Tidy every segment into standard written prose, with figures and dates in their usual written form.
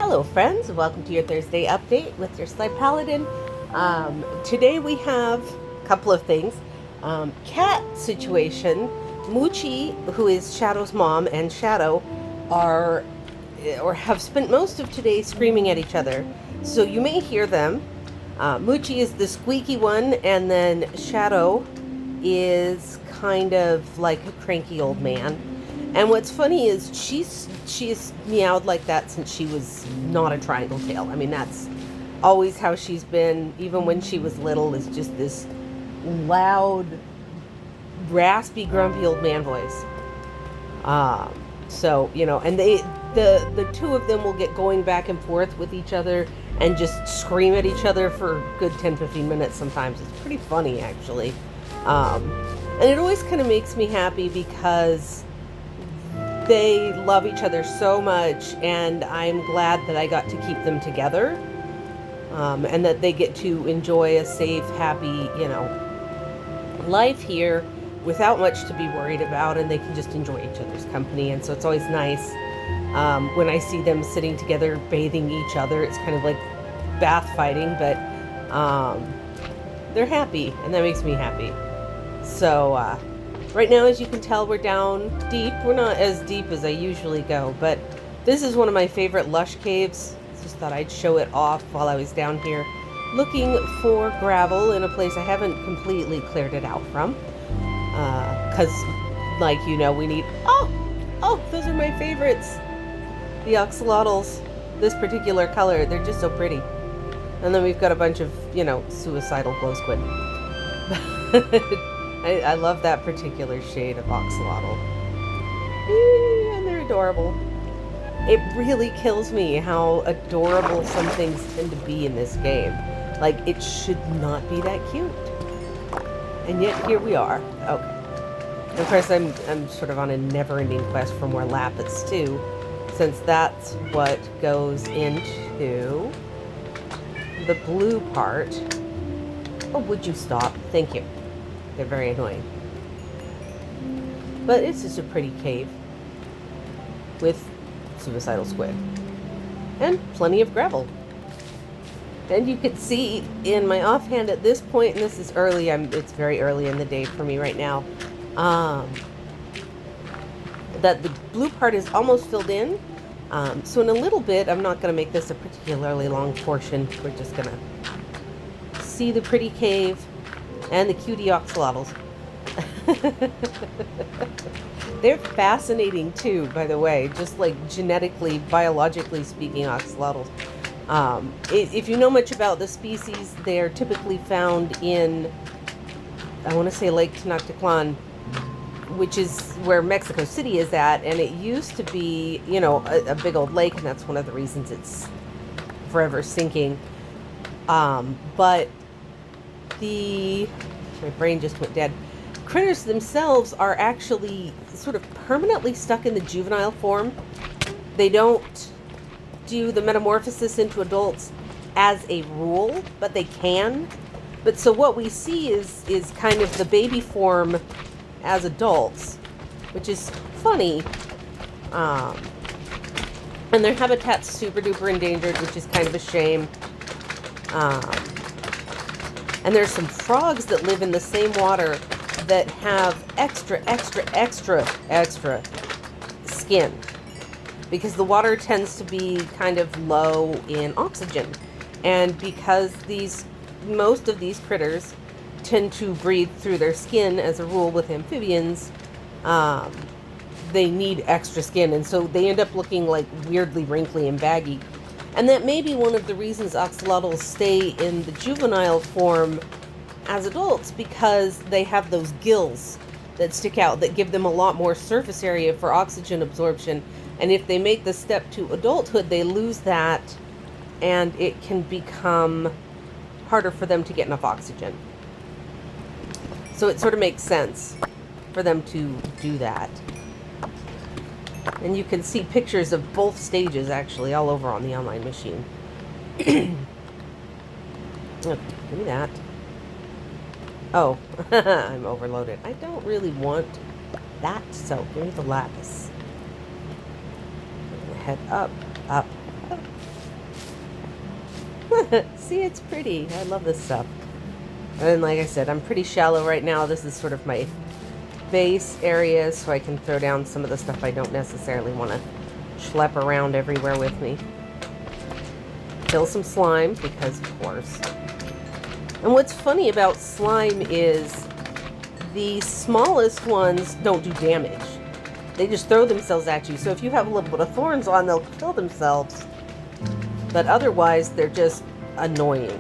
Hello friends, welcome to your Thursday update with your Sly Paladin. Today we have a couple of things. Cat situation. Moochie, who is Shadow's mom, and Shadow are or have spent most of today screaming at each other. So you may hear them. Moochie is the squeaky one, and then Shadow is kind of like a cranky old man. And what's funny is she's meowed like that since she was not a triangle tail. I mean, that's always how she's been, even when she was little, is just this loud, raspy, grumpy old man voice. So, you know, and the two of them will get going back and forth with each other and just scream at each other for a good 10-15 minutes sometimes. It's pretty funny, actually. And it always kind of makes me happy because they love each other so much, and I'm glad that I got to keep them together, and that they get to enjoy a safe, happy, life here without much to be worried about, and they can just enjoy each other's company. And so it's always nice when I see them sitting together bathing each other. It's kind of like bath fighting, but they're happy, and that makes me happy. So right now, as you can tell, we're down deep. We're not as deep as I usually go, but this is one of my favorite lush caves. Just thought I'd show it off while I was down here looking for gravel in a place I haven't completely cleared it out from. Because, we need... Oh, those are my favorites. The axolotls, this particular color, they're just so pretty. And then we've got a bunch of, suicidal glow squid. I love that particular shade of axolotl. And they're adorable. It really kills me how adorable some things tend to be in this game. Like, it should not be that cute. And yet, here we are. Okay. And of course, I'm sort of on a never-ending quest for more lapis, too, since that's what goes into the blue part. Oh, would you stop? Thank you. They're very annoying. But it's just a pretty cave with suicidal squid and plenty of gravel. And you can see in my offhand at this point, and this is early, it's very early in the day for me right now, that the blue part is almost filled in. So in a little bit, I'm not going to make this a particularly long portion. We're just going to see the pretty cave and the cutie axolotls. They're fascinating too, by the way, just like genetically, biologically speaking, axolotls. If you know much about the species, they're typically found in, I want to say Lake Tenochtitlan, which is where Mexico City is at, and it used to be, a big old lake, and that's one of the reasons it's forever sinking. But my brain just went dead. Critters themselves are actually sort of permanently stuck in the juvenile form. They don't do the metamorphosis into adults as a rule, but they can. But so what we see is kind of the baby form as adults, which is funny. And their habitat's super duper endangered, which is kind of a shame. And there's some frogs that live in the same water that have extra skin, because the water tends to be kind of low in oxygen. And because most of these critters tend to breathe through their skin as a rule with amphibians, they need extra skin, and so they end up looking like weirdly wrinkly and baggy. And that may be one of the reasons axolotls stay in the juvenile form as adults, because they have those gills that stick out that give them a lot more surface area for oxygen absorption. And if they make the step to adulthood, they lose that, and it can become harder for them to get enough oxygen. So it sort of makes sense for them to do that. And you can see pictures of both stages actually all over on the online machine. Oh, give me that. Oh, I'm overloaded. I don't really want that, so give me the lapis. Head up, up, up. See, it's pretty. I love this stuff. And like I said, I'm pretty shallow right now. This is sort of my base area, so I can throw down some of the stuff I don't necessarily want to schlep around everywhere with me. Kill some slime, because of course. And what's funny about slime is the smallest ones don't do damage. They just throw themselves at you. So if you have a little bit of thorns on, they'll kill themselves. But otherwise, they're just annoying.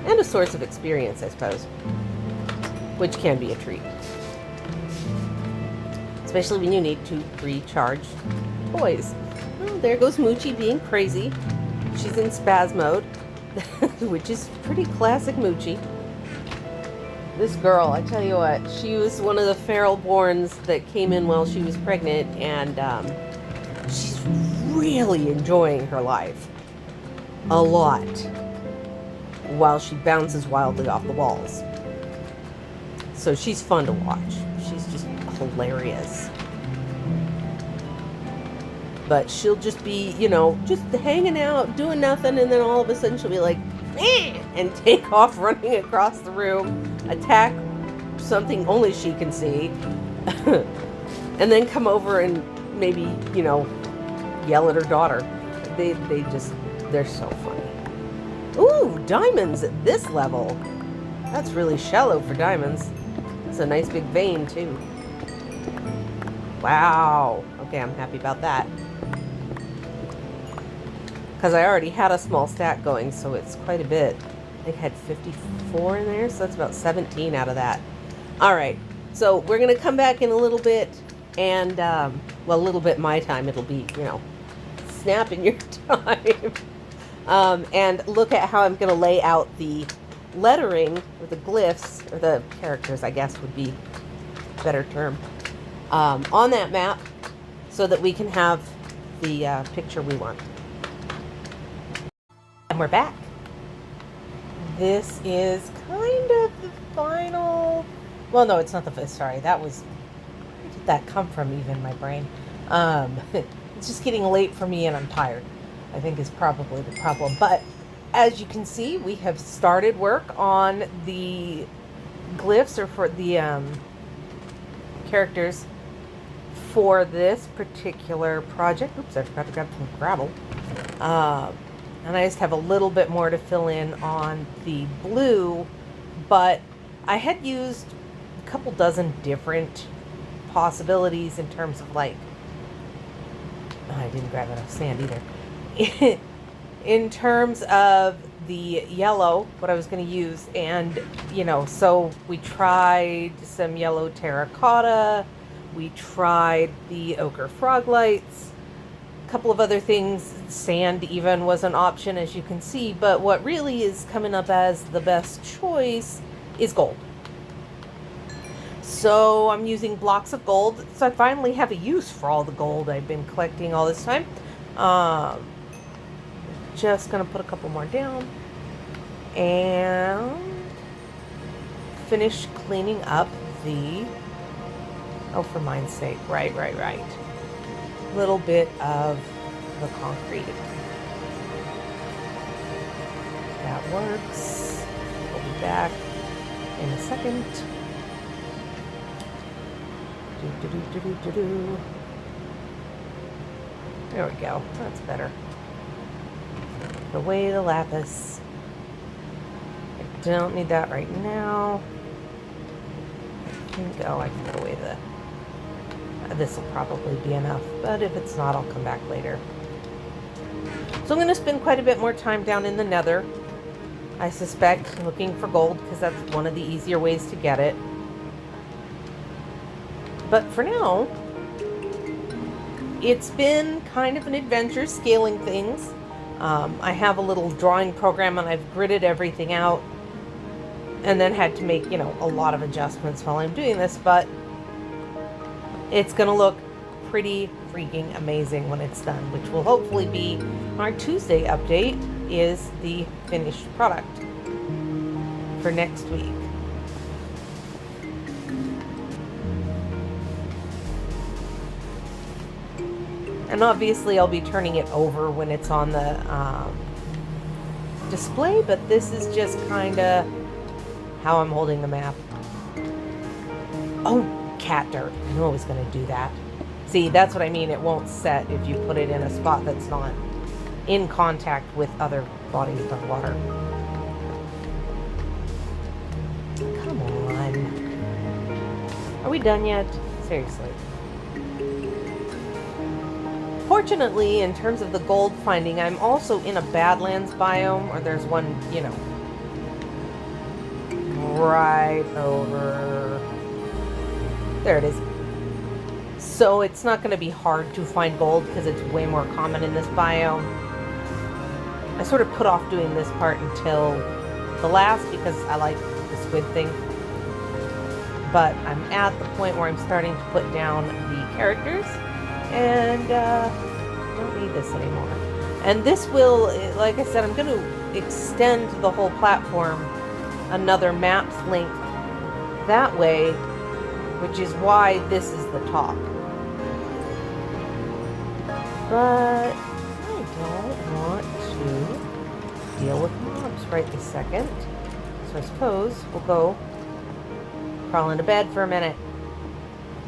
And a source of experience, I suppose. Which can be a treat. Especially when you need to recharge toys. Oh, there goes Moochie being crazy. She's in spaz mode. Which is pretty classic Moochie. This girl, I tell you what, she was one of the feral borns that came in while she was pregnant, and she's really enjoying her life. A lot. While she bounces wildly off the walls. So she's fun to watch. She's just hilarious. But she'll just be, you know, just hanging out, doing nothing, and then all of a sudden she'll be like, eh, and take off running across the room, attack something only she can see, and then come over and maybe, you know, yell at her daughter. They're so funny. Ooh, diamonds at this level. That's really shallow for diamonds. It's a nice big vein too. Wow. Okay, I'm happy about that. Because I already had a small stack going, so it's quite a bit. I think I had 54 in there, so that's about 17 out of that. All right, so we're going to come back in a little bit, and, well, a little bit my time. It'll be, you know, snapping your time. And look at how I'm going to lay out the lettering, or the glyphs, or the characters, I guess would be a better term, on that map, so that we can have the picture we want. And we're back. This is kind of the final... Well, no, it's not the... Sorry, that was... Where did that come from, even, my brain? It's just getting late for me and I'm tired, I think is probably the problem. But as you can see, we have started work on the glyphs, or for the characters for this particular project. Oops, I forgot to grab some gravel. And I just have a little bit more to fill in on the blue, but I had used a couple dozen different possibilities in terms of, like, I didn't grab enough sand either. In terms of the yellow, what I was going to use, and, you know, so we tried some yellow terracotta, we tried the ochre frog lights, a couple of other things, sand even was an option, as you can see, but what really is coming up as the best choice is gold. So I'm using blocks of gold, so I finally have a use for all the gold I've been collecting all this time. Just gonna put a couple more down and finish cleaning up the, oh, for mine's sake, right, little bit of the concrete. That works. We'll be back in a second. There we go. That's better. Put away the lapis. I don't need that right now. I think, oh, I can put away the... This will probably be enough, but if it's not, I'll come back later. So I'm going to spend quite a bit more time down in the nether, I suspect, looking for gold, because that's one of the easier ways to get it. But for now, it's been kind of an adventure scaling things. I have a little drawing program and I've gridded everything out and then had to make, you know, a lot of adjustments while I'm doing this, but it's going to look pretty freaking amazing when it's done, which will hopefully be our Tuesday update, is the finished product for next week. And obviously I'll be turning it over when it's on the display, but this is just kind of how I'm holding the map. Oh, cat dirt. I knew I was going to do that. See, that's what I mean. It won't set if you put it in a spot that's not in contact with other bodies of water. Come on. Are we done yet? Seriously. Fortunately, in terms of the gold finding, I'm also in a Badlands biome, or there's one, you know, right over... There it is. So it's not going to be hard to find gold because it's way more common in this biome. I sort of put off doing this part until the last because I like the squid thing. But I'm at the point where I'm starting to put down the characters and don't need this anymore. And this will, like I said, I'm going to extend the whole platform another map's length that way, which is why this is the top. But I don't want to deal with mobs right this second. So I suppose we'll go crawl into bed for a minute.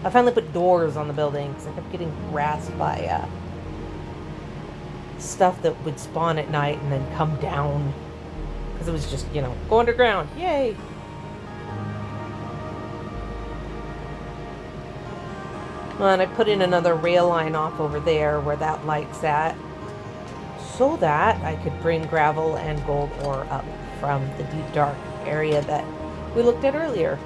I finally put doors on the building because I kept getting harassed by stuff that would spawn at night and then come down. Because it was just, you know, go underground. Yay! And I put in another rail line off over there where that light's at so that I could bring gravel and gold ore up from the deep dark area that we looked at earlier.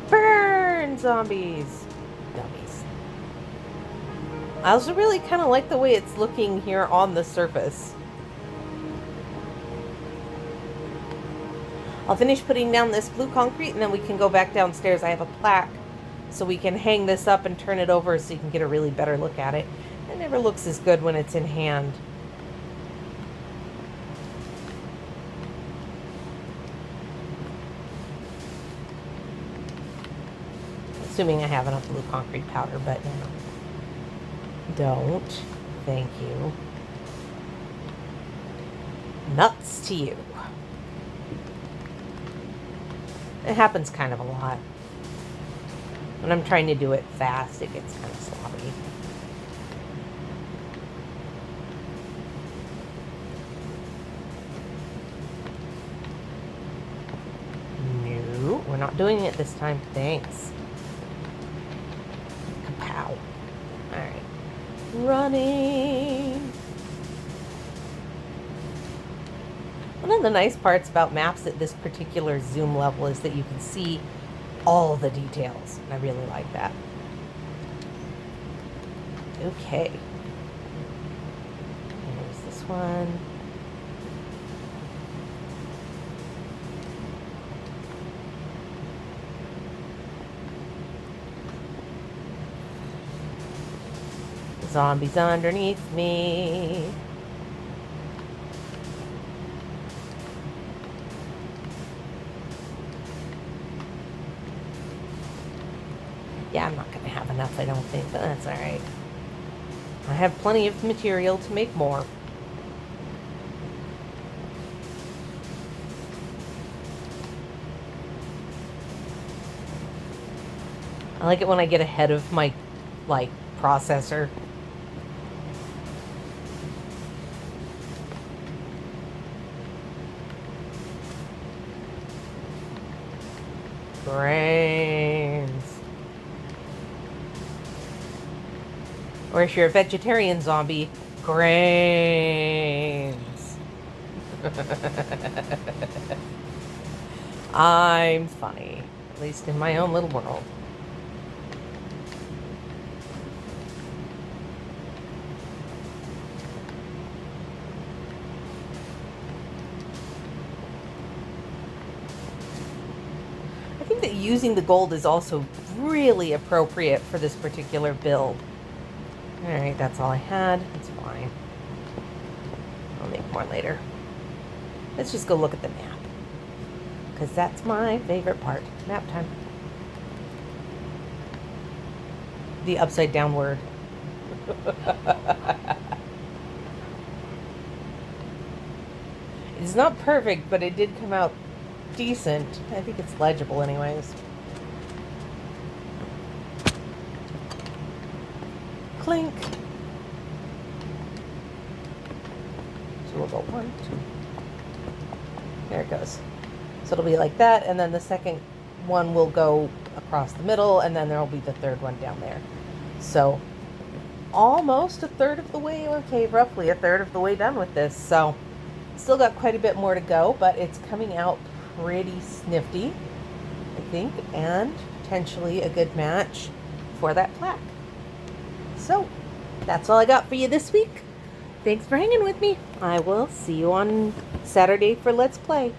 Burn, zombies! Dummies. I also really kind of like the way it's looking here on the surface. I'll finish putting down this blue concrete and then we can go back downstairs. I have a plaque so we can hang this up and turn it over so you can get a really better look at it. It never looks as good when it's in hand. Assuming I have enough blue concrete powder, but no. Don't. Thank you. Nuts to you. It happens kind of a lot. When I'm trying to do it fast, it gets kind of sloppy. No, we're not doing it this time. Thanks. Kapow. Alright. Running. One of the nice parts about maps at this particular zoom level is that you can see all the details. And I really like that. Okay. There's this one. Zombies underneath me. Yeah, I'm not going to have enough, I don't think, but that's alright. I have plenty of material to make more. I like it when I get ahead of my, processor. Brains. Or if you're a vegetarian zombie, grains. I'm funny, at least in my own little world. I think that using the gold is also really appropriate for this particular build. Alright, that's all I had. That's fine. I'll make more later. Let's just go look at the map. because that's my favorite part. Nap time. The upside down word. It's not perfect, but it did come out decent. I think it's legible anyways. Clink. So we'll go 1, 2. There it goes. So it'll be like that, and then the second one will go across the middle, and then there will be the third one down there. So almost a third of the way, okay, roughly a third of the way done with this. So still got quite a bit more to go, but it's coming out pretty snifty, I think, and potentially a good match for that plaque. So that's all I got for you this week. Thanks for hanging with me. I will see you on Saturday for Let's Play.